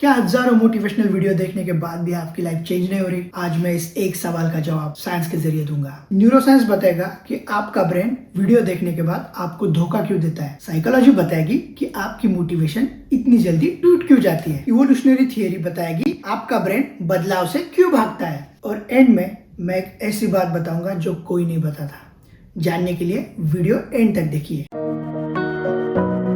क्या हजारों motivational video देखने के बाद भी आपकी लाइफ चेंज नहीं हो रही? आज मैं इस एक सवाल का जवाब साइंस के जरिए दूंगा। न्यूरोसाइंस बताएगा कि आपका ब्रेन वीडियो देखने के बाद आपको धोखा क्यों देता है। साइकोलॉजी बताएगी कि आपकी मोटिवेशन इतनी जल्दी टूट क्यों जाती है। इवोल्यूशनरी थियरी बताएगी आपका ब्रेन बदलाव से क्यों भागता है। और एंड में मैं एक ऐसी बात बताऊंगा जो कोई नहीं बताता। जानने के लिए वीडियो एंड तक देखिए।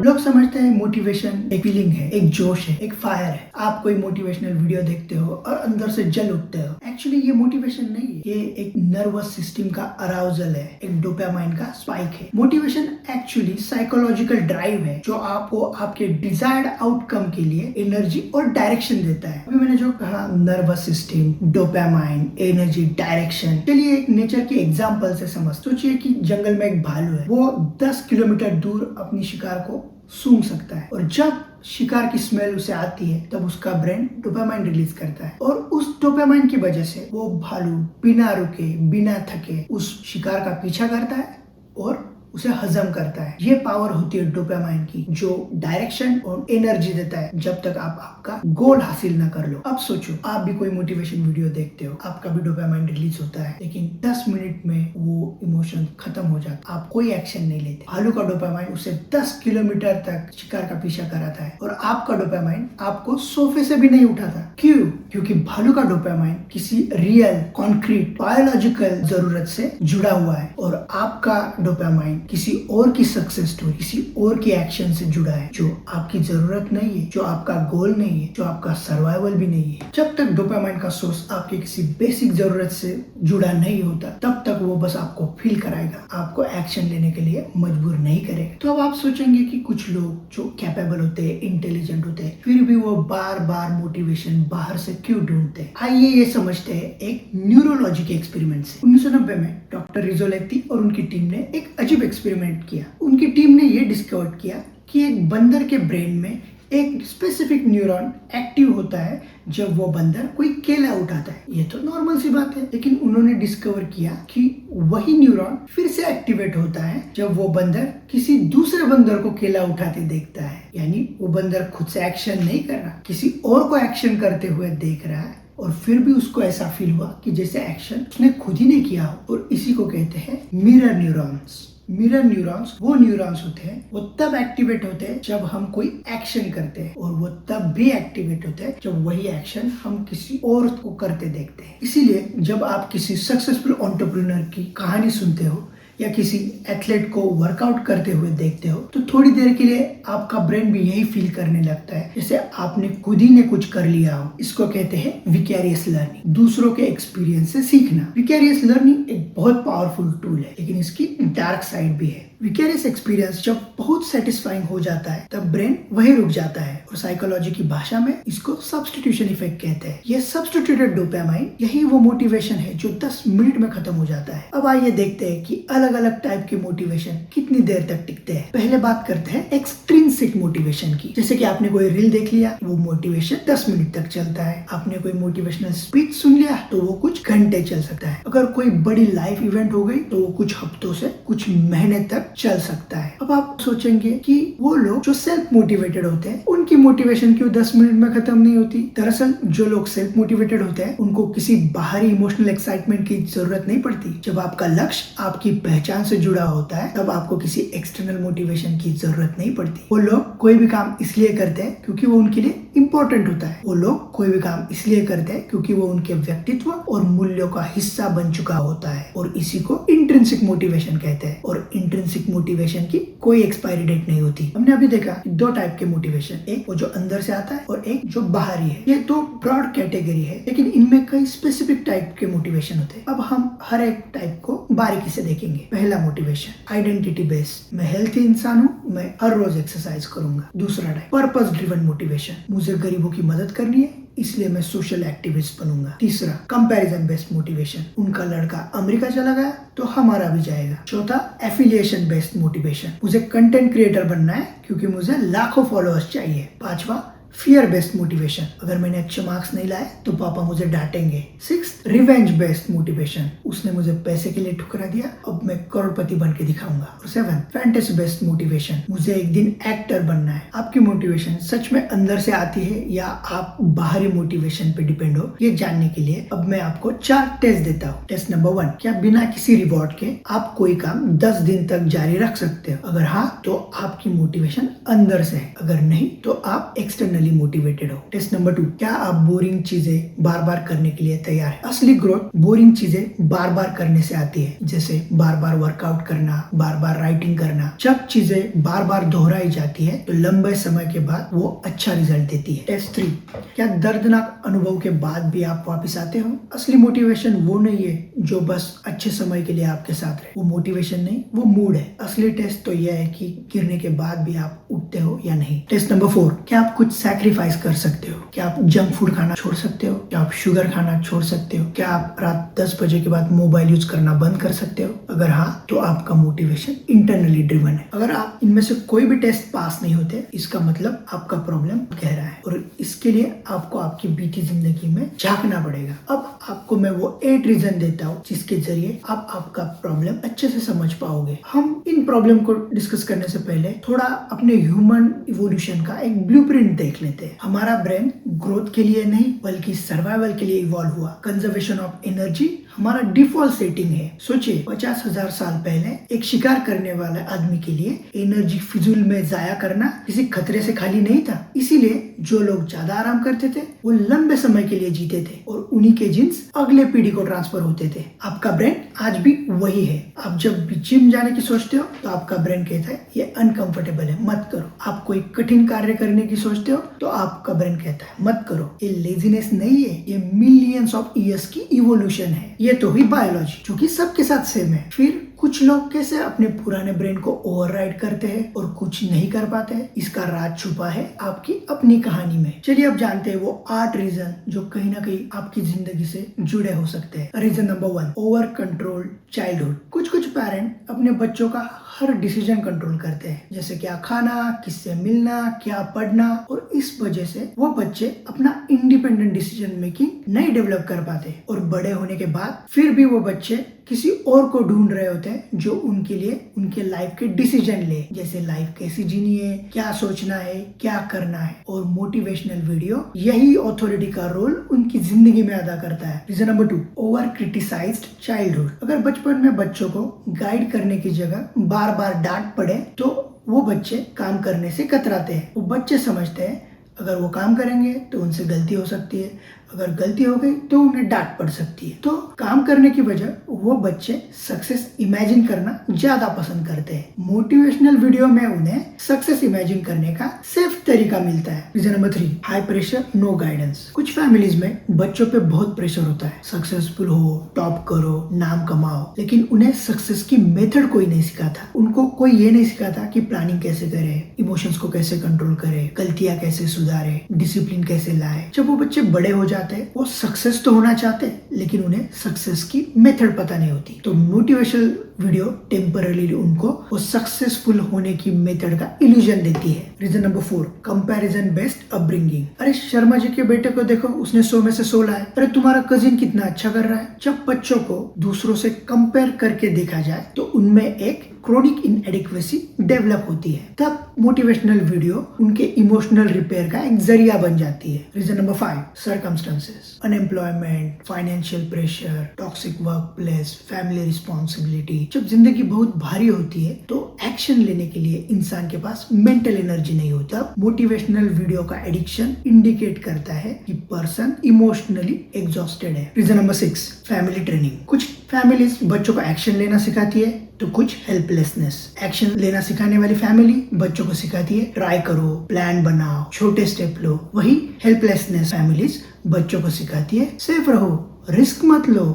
लोग समझते हैं मोटिवेशन एक फीलिंग है, एक जोश है, एक फायर है। आप कोई मोटिवेशनल वीडियो देखते हो और अंदर से जल उठते हो। एक्चुअली ये मोटिवेशन नहीं है, ये एक नर्वस सिस्टम का अराउजल है, एक डोपामाइन का स्पाइक है। मोटिवेशन एक्चुअली साइकोलॉजिकल ड्राइव है जो आपको आपके डिजायर्ड आउटकम के लिए एनर्जी और डायरेक्शन देता है। अभी मैंने जो कहा nervous system, dopamine, energy, direction, चलिए एक नेचर के एग्जाम्पल से समझ। सोचिए कि जंगल में एक भालू है, वो 10 किलोमीटर दूर अपनी शिकार को सूंघ सकता है और जब शिकार की स्मेल उसे आती है तब उसका ब्रेन डोपामाइन रिलीज करता है और उस डोपामाइन की वजह से वो भालू बिना रुके बिना थके उस शिकार का पीछा करता है और उसे हजम करता है। ये पावर होती है डोपामाइन की जो डायरेक्शन और एनर्जी देता है जब तक आप आपका गोल हासिल ना कर लो। अब सोचो आप भी कोई मोटिवेशन वीडियो देखते हो, आपका भी डोपामाइन रिलीज होता है, लेकिन 10 मिनट में वो इमोशन खत्म हो जाता है, आप कोई एक्शन नहीं लेते। भालू का डोपामाइन उसे 10 किलोमीटर तक शिकार का पीछा कराता है और आपका डोपामाइन आपको सोफे से भी नहीं उठाता। क्यों? क्योंकि भालू का डोपामाइन किसी रियल कॉन्क्रीट बायोलॉजिकल जरूरत से जुड़ा हुआ है और आपका डोपामाइन किसी और की सक्सेस स्टोरी, किसी और की एक्शन से जुड़ा है जो आपकी जरूरत नहीं है, जो आपका गोल नहीं है, जो आपका सर्वाइवल भी नहीं है। जब तक डोपामाइन का सोर्स आपके किसी बेसिक जरूरत से जुड़ा नहीं होता तब तक वो बस आपको फील कराएगा, आपको एक्शन लेने के लिए मजबूर नहीं करेगा। तो अब आप सोचेंगे कि कुछ लोग जो कैपेबल होते हैं, इंटेलिजेंट होते हैं, फिर भी वो बार बार मोटिवेशन बाहर से क्यों ढूंढते हैं। आइए ये समझते हैं एक न्यूरोलॉजी के एक्सपेरिमेंट से। 1990 में डॉक्टर रिजोलेती और उनकी टीम ने एक अजीब एक्सपेरिमेंट किया। उनकी टीम ने ये डिस्कवर किया कि एक बंदर के ब्रेन में एक स्पेसिफिक न्यूरॉन एक्टिव होता है जब वो बंदर कोई केला उठाता है। ये तो नॉर्मल सी बात है, लेकिन उन्होंने डिस्कवर किया कि वही न्यूरॉन फिर से एक्टिवेट होता है जब वो बंदर किसी दूसरे बंदर को केला उठाते देखता है। यानी वो बंदर खुद से एक्शन नहीं कर रहा, किसी और को एक्शन करते हुए देख रहा है और फिर भी उसको ऐसा फील हुआ कि जैसे एक्शन उसने खुद ही नहीं किया हो। और इसी को कहते हैं मिरर न्यूरॉन्स। मिरर न्यूरॉन्स वो न्यूरॉन्स होते हैं, वो तब एक्टिवेट होते हैं जब हम कोई एक्शन करते हैं और वो तब भी एक्टिवेट होते हैं जब वही एक्शन हम किसी और को करते देखते हैं। इसीलिए जब आप किसी सक्सेसफुल एंटरप्रेन्योर की कहानी सुनते हो या किसी एथलीट को वर्कआउट करते हुए देखते हो तो थोड़ी देर के लिए आपका ब्रेन भी यही फील करने लगता है जैसे आपने खुद ही ने कुछ कर लिया हो। इसको कहते हैं विकैरियस लर्निंग, दूसरों के एक्सपीरियंस से सीखना। विकैरियस लर्निंग एक बहुत पावरफुल टूल है, लेकिन इसकी डार्क साइड भी है। विकैरियस एक्सपीरियंस जब बहुत सेटिस्फाइंग हो जाता है तब ब्रेन वही रुक जाता है और साइकोलॉजी की भाषा में इसको सब्स्टिट्यूशन इफेक्ट कहते हैं। ये सब्स्टिट्यूटेड डोपामाइन यही वो मोटिवेशन है जो 10 मिनट में खत्म हो जाता है। अब आइए देखते हैं कि अलग अलग टाइप के मोटिवेशन कितनी देर तक टिकते हैं। पहले बात करते हैं एक्सट्रिंसिक मोटिवेशन की। जैसे कि आपने कोई रील देख लिया, वो मोटिवेशन 10 मिनट तक चलता है। आपने कोई मोटिवेशनल स्पीच सुन लिया तो वो कुछ घंटे चल सकता है। अगर कोई बड़ी लाइफ इवेंट हो गई तो वो कुछ हफ्तों से कुछ महीने तक चल सकता है। अब आप सोचेंगे कि वो लोग जो सेल्फ मोटिवेटेड होते हैं उनकी मोटिवेशन क्यों 10 मिनट में खत्म नहीं होती। दरअसल जो लोग सेल्फ मोटिवेटेड होते हैं उनको किसी बाहरी इमोशनल एक्साइटमेंट की जरूरत नहीं पड़ती। जब आपका लक्ष्य आपकी पहचान से जुड़ा होता है तब आपको किसी एक्सटर्नल मोटिवेशन की जरूरत नहीं पड़ती। वो लोग कोई भी काम इसलिए करते हैं क्योंकि वो उनके लिए इम्पोर्टेंट होता है। वो लोग कोई भी काम इसलिए करते हैं क्योंकि वो उनके व्यक्तित्व और मूल्यों का हिस्सा बन चुका होता है और इसी को इंट्रिंसिक मोटिवेशन कहते हैं। और इंट्रिंसिक मोटिवेशन की कोई एक्सपायरी डेट नहीं होती। हमने अभी देखा 2 टाइप के मोटिवेशन, एक वो जो अंदर से आता है और एक जो बाहरी है। ये 2 ब्रॉड कैटेगरी है, लेकिन इनमें कई स्पेसिफिक टाइप के मोटिवेशन होते हैं। अब हम हर एक टाइप को बारीकी से देखेंगे। पहला मोटिवेशन आइडेंटिटी बेस्ड, मैं हेल्थी इंसान हूँ, मैं हर रोज एक्सरसाइज करूंगा। दूसरा टाइप पर्पस ड्रिवन मोटिवेशन, मुझे गरीबों की मदद करनी है इसलिए मैं सोशल एक्टिविस्ट बनूंगा। तीसरा कंपैरिजन बेस्ड मोटिवेशन, उनका लड़का अमेरिका चला गया तो हमारा भी जाएगा। चौथा एफिलिएशन बेस्ड मोटिवेशन, मुझे कंटेंट क्रिएटर बनना है क्योंकि मुझे लाखों फॉलोअर्स चाहिए। पांचवा फियर बेस्ड मोटिवेशन, अगर मैंने अच्छे मार्क्स नहीं लाए तो पापा मुझे डांटेंगे। 6th, रिवेंज बेस्ड मोटिवेशन, उसने मुझे पैसे के लिए ठुकरा दिया, अब मैं करोड़पति बन के दिखाऊंगा। और 7th, फैंटेसी बेस्ड मोटिवेशन, मुझे एक दिन एक्टर बनना है। आपकी मोटिवेशन सच में अंदर से आती है या आप बाहरी मोटिवेशन पे डिपेंड हो, ये जानने के लिए अब मैं आपको 4 टेस्ट देता हूँ। टेस्ट नंबर 1, क्या बिना किसी रिवॉर्ड के आप कोई काम 10 दिन तक जारी रख सकते हो? अगर हाँ तो आपकी मोटिवेशन अंदर से है, अगर नहीं तो आप एक्सटर्नली मोटिवेटेड हो। टेस्ट नंबर 2, क्या आप बोरिंग चीजें बार बार करने के लिए तैयार है? असली ग्रोथ बोरिंग चीजें बार बार करने से आती है, जैसे बार बार वर्कआउट करना, बार बार राइटिंग करना। जब चीजें बार बार दोहराई जाती है तो लंबे समय के बाद वो अच्छा रिजल्ट देती है। टेस्ट 3, क्या दर्दनाक अनुभव के बाद भी आप वापस आते हो? असली मोटिवेशन वो नहीं है जो बस अच्छे समय के लिए आपके साथ रहे, वो मोटिवेशन नहीं, वो मूड है। असली टेस्ट तो यह है कि गिरने के बाद भी आप उठते हो या नहीं। टेस्ट नंबर 4, क्या आप कुछ सैक्रिफाइस कर सकते हो? क्या आप जंक फूड खाना छोड़ सकते हो? क्या आप शुगर खाना छोड़ सकते हो? क्या आप रात 10 बजे के बाद मोबाइल यूज करना बंद कर सकते हो? अगर हाँ तो आपका मोटिवेशन इंटरनली ड्रिवन है। अगर आप इनमें से कोई भी टेस्ट पास नहीं होते, इसका मतलब आपका प्रॉब्लम गहरा है और इसके लिए आपको आपकी बीती जिंदगी में झांकना पड़ेगा। अब आपको मैं वो 8 रीजन देता हूँ जिसके जरिए आप आपका प्रॉब्लम अच्छे से समझ पाओगे। हम इन प्रॉब्लम को डिस्कस करने से पहले थोड़ा अपने ह्यूमन इवोल्यूशन का एक ब्लूप्रिंट देख लेते हैं। हमारा ब्रेन ग्रोथ के लिए नहीं बल्कि सर्वाइवल के लिए इवॉल्व हुआ। कंजर्वेशन ऑफ एनर्जी हमारा डिफॉल्ट सेटिंग है। सोचिए 50,000 साल पहले एक शिकार करने वाले आदमी के लिए एनर्जी फिजूल में जाया करना किसी खतरे से खाली नहीं था। इसीलिए जो लोग ज्यादा आराम करते थे वो लंबे समय के लिए जीते थे और उन्हीं के जीन्स अगले पीढ़ी को ट्रांसफर होते थे। आपका ब्रेन आज भी वही है। आप जब भी जिम जाने की सोचते हो तो आपका ब्रेन कहता है ये अनकंफर्टेबल है, मत करो। आप कोई कठिन कार्य करने की सोचते हो तो आपका ब्रेन कहता है मत करो। ये लेजीनेस नहीं है, ये मिलियंस ऑफ ईयर्स की इवोल्यूशन है। ये तो हुई बायोलॉजी जो कि सबके साथ सेम है। फिर कुछ लोग कैसे अपने पुराने ब्रेन को ओवरराइड करते हैं और कुछ नहीं कर पाते हैं, इसका राज छुपा है आपकी अपनी कहानी में। चलिए अब जानते हैं वो 8 रीजन जो कहीं ना कहीं आपकी जिंदगी से जुड़े हो सकते हैं। Reason number 1, over control childhood. कुछ पेरेंट अपने बच्चों का हर डिसीजन कंट्रोल करते हैं, जैसे क्या खाना, किससे मिलना, क्या पढ़ना, और इस वजह से वो बच्चे अपना इंडिपेंडेंट डिसीजन मेकिंग नहीं डेवलप कर पाते और बड़े होने के बाद फिर भी वो बच्चे किसी और को ढूंढ रहे होते हैं जो उनके लिए उनके लाइफ के डिसीजन ले, जैसे लाइफ कैसी जीनी है, क्या सोचना है, क्या करना है। और मोटिवेशनल वीडियो यही ऑथोरिटी का रोल उनकी जिंदगी में अदा करता है। Reason number 2, over criticized childhood. अगर बचपन में बच्चों को गाइड करने की जगह बार बार डांट पड़े तो वो बच्चे काम करने से कतराते हैं। वो बच्चे समझते हैं अगर वो काम करेंगे तो उनसे गलती हो सकती है, अगर गलती हो गई तो उन्हें डांट पड़ सकती है। तो काम करने की वजह वो बच्चे सक्सेस इमेजिन करना ज्यादा पसंद करते हैं। मोटिवेशनल वीडियो में उन्हें सक्सेस इमेजिन करने का सेफ तरीका मिलता है। Reason number 3, high pressure no guidance. कुछ फैमिलीज में बच्चों पे बहुत प्रेशर होता है, सक्सेसफुल हो, टॉप करो, नाम कमाओ, लेकिन उन्हें सक्सेस की मेथड कोई नहीं सिखाता। उनको कोई ये नहीं सिखाता कि प्लानिंग कैसे करे, इमोशंस को कैसे कंट्रोल करे, गलतियां कैसे सुधारे, डिसिप्लिन कैसे लाए। जब वो बच्चे बड़े हो जाते वो सक्सेस तो होना चाहते लेकिन उन्हें सक्सेस की मेथड पता नहीं होती। तो मोटिवेशनल वीडियो टेम्पररी उनको वो सक्सेसफुल होने की मेथड का इल्यूजन देती है। Reason number 4, comparison based upbringing. अरे शर्मा जी के बेटे को देखो, उसने 100 में से 100 लाए। अरे तुम्हारा कजिन कितना अच्छा कर रहा है। जब बच्चों को दूसरों से कंपेयर करके देखा जाए तो उनमें एक क्रोनिक इनएडिक्वेसी डेवलप होती है। तब मोटिवेशनल वीडियो उनके इमोशनल रिपेयर का एक जरिया बन जाती है। Reason number 5, circumstances. Unemployment, financial pressure, toxic work place, family responsibility. जब जिंदगी बहुत भारी होती है तो एक्शन लेने के लिए इंसान के पास मेंटल एनर्जी नहीं होता। तब मोटिवेशनल वीडियो का एडिक्शन इंडिकेट करता है कि पर्सन इमोशनली एग्जॉस्टेड है। Reason number 6, family training. कुछ फैमिलीज बच्चों को एक्शन लेना सिखाती है तो कुछ हेल्पलेसनेस। एक्शन लेना सिखाने वाली फैमिली बच्चों को सिखाती है ट्राई करो, प्लान बनाओ, छोटे स्टेप लो। वही हेल्पलेसनेस फैमिलीज बच्चों को सिखाती है सेफ रहो, रिस्क मत लो,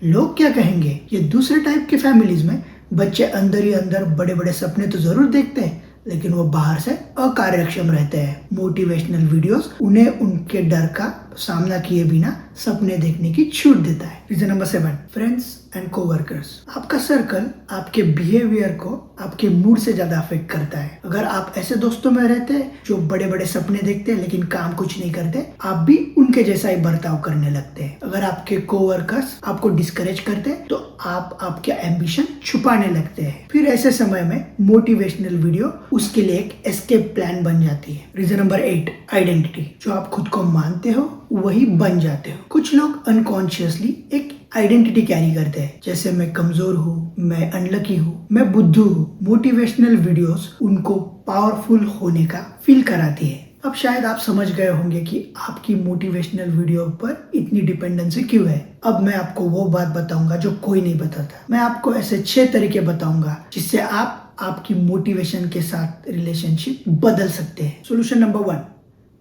लोग क्या कहेंगे। ये दूसरे टाइप के फैमिलीज में बच्चे अंदर ही अंदर बड़े बड़े सपने तो जरूर देखते हैं लेकिन वो बाहर से अकार्यक्षम रहते हैं। मोटिवेशनल वीडियोस उन्हें उनके डर का सामना किए बिना सपने देखने की छूट देता है। Reason number 7, friends and coworkers. आपका सर्कल आपके बिहेवियर को आपके मूड से ज्यादा अफेक्ट करता है। अगर आप ऐसे दोस्तों में रहते हैं जो बड़े बड़े सपने देखते हैं लेकिन काम कुछ नहीं करते, आप भी उनके जैसा ही बर्ताव करने लगते हैं। अगर आपके कोवर्कर्स आपको डिस्करेज करते हैं तो आप आपके एम्बिशन छुपाने लगते हैं। फिर ऐसे समय में मोटिवेशनल वीडियो उसके लिए एक एस्केप प्लान बन जाती है। Reason number 8, identity. जो आप खुद को मानते हो वही बन जाते हो। कुछ लोग अनकॉन्शियसली एक आइडेंटिटी कैरी करते हैं, जैसे मैं कमजोर हूँ, मैं अनलकी हूँ, मैं बुद्धू हूँ। मोटिवेशनल वीडियोस उनको पावरफुल होने का फील कराती है। अब शायद आप समझ गए होंगे कि आपकी मोटिवेशनल वीडियो पर इतनी डिपेंडेंसी क्यों है। अब मैं आपको वो बात बताऊंगा जो कोई नहीं बताता। मैं आपको ऐसे 6 तरीके बताऊंगा जिससे आप आपकी मोटिवेशन के साथ रिलेशनशिप बदल सकते हैं। सॉल्यूशन नंबर 1,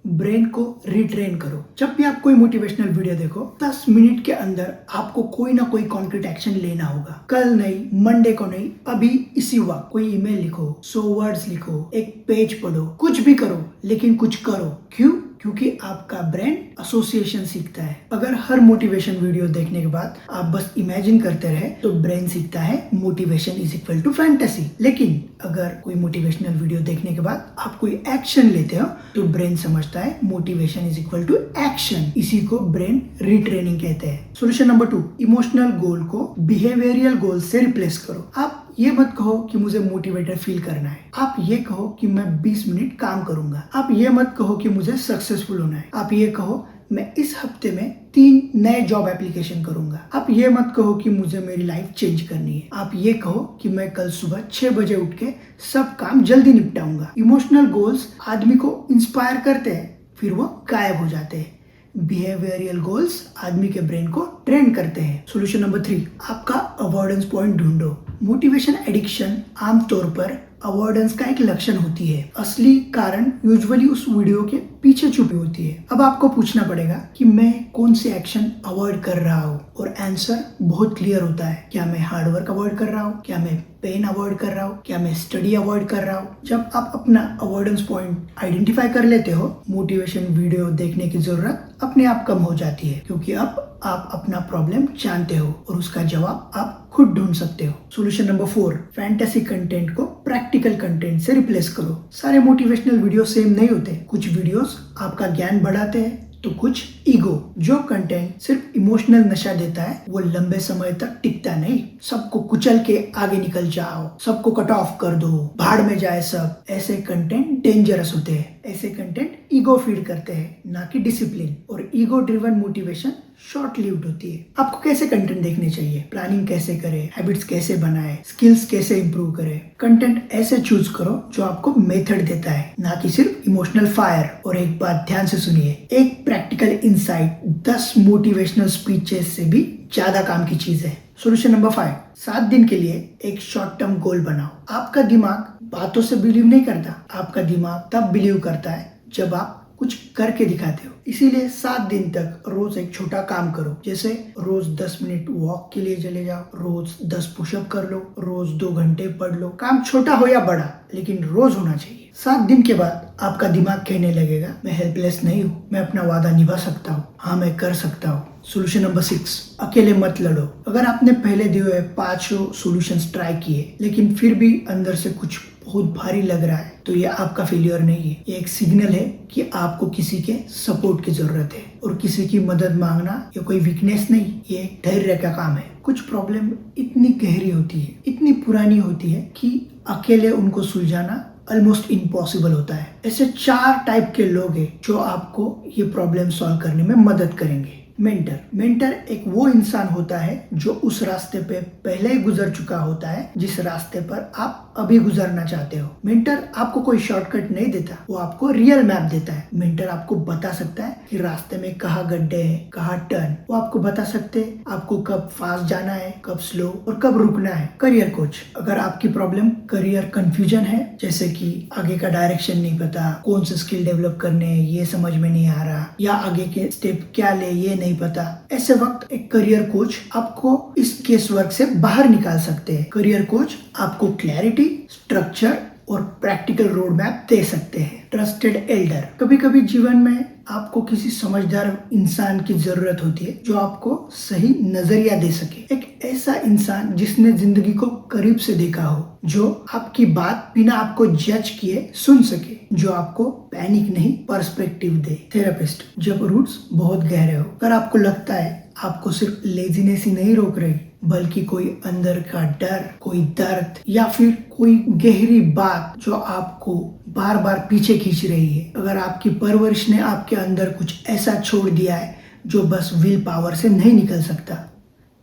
ब्रेन को रिट्रेन करो। जब भी आप कोई मोटिवेशनल वीडियो देखो, 10 मिनट के अंदर आपको कोई ना कोई कॉन्क्रीट एक्शन लेना होगा। कल नहीं, मंडे को नहीं, अभी इसी वक्त कोई ईमेल लिखो, 100 वर्ड्स लिखो, एक पेज पढ़ो, कुछ भी करो, लेकिन कुछ करो। क्यों? क्योंकि आपका ब्रेन एसोसिएशन सीखता है। अगर हर मोटिवेशन वीडियो देखने के बाद आप बस इमेजिन करते रहे तो ब्रेन सीखता है motivation is equal to fantasy. लेकिन अगर कोई मोटिवेशनल वीडियो देखने के बाद आप कोई एक्शन लेते हो तो ब्रेन समझता है motivation is equal to action. इसी को ब्रेन रिट्रेनिंग कहते हैं। सॉल्यूशन नंबर 2, इमोशनल गोल को बिहेवियरल गोल से रिप्लेस करो। आप ये मत कहो कि मुझे मोटिवेटेड फील करना है। आप ये कहो कि मैं 20 मिनट काम करूंगा। आप ये मत कहो कि मुझे सक्सेसफुल होना है। आप ये कहो मैं इस हफ्ते में 3 नए जॉब एप्लीकेशन करूंगा। आप ये मत कहो कि मुझे मेरी लाइफ चेंज करनी है। आप ये कहो कि मैं कल सुबह 6 बजे उठ के सब काम जल्दी निपटाऊंगा। इमोशनल गोल्स आदमी को इंस्पायर करते हैं, फिर वो गायब हो जाते हैं। बिहेवियरल गोल्स आदमी के ब्रेन को ट्रेन करते हैं। सॉल्यूशन नंबर 3, आपका अवॉइडेंस पॉइंट ढूंढो। मोटिवेशन एडिक्शन आमतौर पर अवॉइडेंस का एक लक्षण होती है। असली कारण यूजुअली उस वीडियो के पीछे छुपी होती है। अब आपको पूछना पड़ेगा कि मैं कौन से एक्शन अवॉइड कर रहा हूँ, और आंसर बहुत क्लियर होता है। क्या मैं हार्डवर्क अवॉइड कर रहा हूँ? क्या मैं पेन अवॉइड कर रहा हूँ? क्या मैं स्टडी अवॉइड कर रहा हूँ? जब आप अपना अवॉइडेंस पॉइंट आइडेंटिफाई कर लेते हो, मोटिवेशन वीडियो देखने की जरूरत अपने आप कम हो जाती है, क्योंकि अब आप अपना प्रॉब्लम जानते हो और उसका जवाब आप खुद ढूंढ सकते हो। सॉल्यूशन नंबर 4, फैंटेसी कंटेंट को प्रैक्टिकल कंटेंट से रिप्लेस करो। सारे मोटिवेशनल वीडियो सेम नहीं होते। कुछ वीडियोस आपका ज्ञान बढ़ाते हैं तो कुछ ईगो। जो कंटेंट सिर्फ इमोशनल नशा देता है वो लंबे समय तक टिकता नहीं। सबको कुचल के आगे निकल जाओ, सबको कट ऑफ कर दो, भाड़ में जाए सब, ऐसे कंटेंट डेंजरस होते हैं। ऐसे कंटेंट ईगो फीड करते हैं, ना कि डिसिप्लिन। और ego driven motivation short lived होती है। आपको कैसे कंटेंट देखने चाहिए? प्लानिंग कैसे करें, हैबिट्स कैसे बनाए, स्किल्स कैसे इंप्रूव करें। कंटेंट ऐसे चूज करो जो आपको मेथड देता है, ना कि सिर्फ इमोशनल फायर। और एक बात ध्यान से सुनिए, एक प्रैक्टिकल इंसाइट 10 मोटिवेशनल स्पीचेस से भी ज्यादा काम की चीज है। सॉल्यूशन नंबर 5, 7 दिन के लिए एक शॉर्ट टर्म गोल बनाओ। आपका दिमाग बातों से बिलीव नहीं करता। आपका दिमाग तब बिलीव करता है जब आप कुछ करके दिखाते हो। इसीलिए 7 दिन तक रोज एक छोटा काम करो। जैसे रोज 10 मिनट वॉक के लिए चले जाओ, रोज 10 पुशअप कर लो, रोज 2 घंटे पढ़ लो। काम छोटा हो या बड़ा, लेकिन रोज होना चाहिए। 7 दिन के बाद आपका दिमाग कहने लगेगा मैं हेल्पलेस नहीं हूँ, मैं अपना वादा निभा सकता हूँ, हाँ मैं कर सकता हूँ। सॉल्यूशन नंबर 6, अकेले मत लड़ो। अगर आपने पहले दिए हुए 5 सॉल्यूशंस ट्राई किए लेकिन फिर भी अंदर से कुछ बहुत भारी लग रहा है तो ये आपका फेलियर नहीं है। ये एक सिग्नल है कि आपको किसी के सपोर्ट की जरूरत है। और किसी की मदद मांगना ये कोई वीकनेस नहीं, ये एक धैर्य का काम है। कुछ प्रॉब्लम इतनी गहरी होती है, इतनी पुरानी होती है कि अकेले उनको सुलझाना ऑलमोस्ट इम्पॉसिबल होता है। ऐसे 4 टाइप के लोग हैं जो आपको ये प्रॉब्लम सॉल्व करने में मदद करेंगे। मेंटर एक वो इंसान होता है जो उस रास्ते पे पहले ही गुजर चुका होता है जिस रास्ते पर आप अभी गुजरना चाहते हो। मेंटर आपको कोई शॉर्टकट नहीं देता, वो आपको रियल मैप देता है। मेंटर आपको बता सकता है कि रास्ते में कहाँ गड्ढे हैं, कहाँ टर्न। वो आपको बता सकते हैं आपको कब फास्ट जाना है, कब स्लो और कब रुकना है। करियर कोच, अगर आपकी प्रॉब्लम करियर कंफ्यूजन है, जैसे कि आगे का डायरेक्शन नहीं पता, कौन से स्किल डेवलप करने ये समझ में नहीं आ रहा, या आगे के स्टेप क्या ले ये नहीं पता, ऐसे वक्त एक करियर कोच आपको इस केस वर्क से बाहर निकाल सकते हैं। करियर कोच आपको क्लैरिटी, स्ट्रक्चर और प्रैक्टिकल रोड मैप दे सकते हैं। ट्रस्टेड एल्डर, कभी कभी जीवन में आपको किसी समझदार इंसान की जरूरत होती है जो आपको सही नजरिया दे सके। एक ऐसा इंसान जिसने जिंदगी को करीब से देखा हो, जो आपकी बात बिना आपको जज किए सुन सके, जो आपको पैनिक नहीं पर्सपेक्टिव दे। थेरेपिस्ट जब रूट्स बहुत गहरे हो, अगर आपको लगता है आपको सिर्फ लेजीनेस ही नहीं रोक रही, बल्कि कोई अंदर का डर, कोई दर्द या फिर कोई गहरी बात जो आपको बार बार पीछे खींच रही है, अगर आपकी परवरिश ने आपके अंदर कुछ ऐसा छोड़ दिया है जो बस विल पावर से नहीं निकल सकता,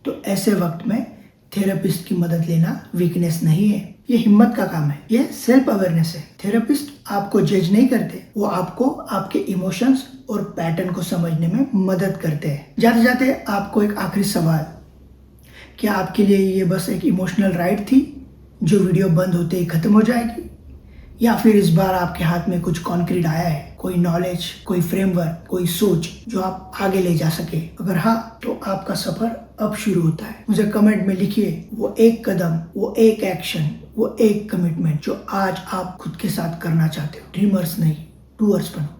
तो ऐसे वक्त में थेरेपिस्ट की मदद लेना वीकनेस नहीं है, ये हिम्मत का काम है, ये सेल्फ अवेयरनेस है। थेरेपिस्ट आपको जज नहीं करते, वो आपको आपके इमोशंस और पैटर्न को समझने में मदद करते हैं। जाते जाते आपको एक आखिरी सवाल, क्या आपके लिए ये बस एक इमोशनल राइड थी जो वीडियो बंद होते ही खत्म हो जाएगी, या फिर इस बार आपके हाथ में कुछ कॉन्क्रीट आया है, कोई नॉलेज, कोई फ्रेमवर्क, कोई सोच जो आप आगे ले जा सके? अगर हाँ, तो आपका सफर अब शुरू होता है। मुझे कमेंट में लिखिए वो एक कदम, वो एक एक्शन, वो एक कमिटमेंट जो आज आप खुद के साथ करना चाहते हो। ड्रीमर्स नहीं, डूअर्स बनो।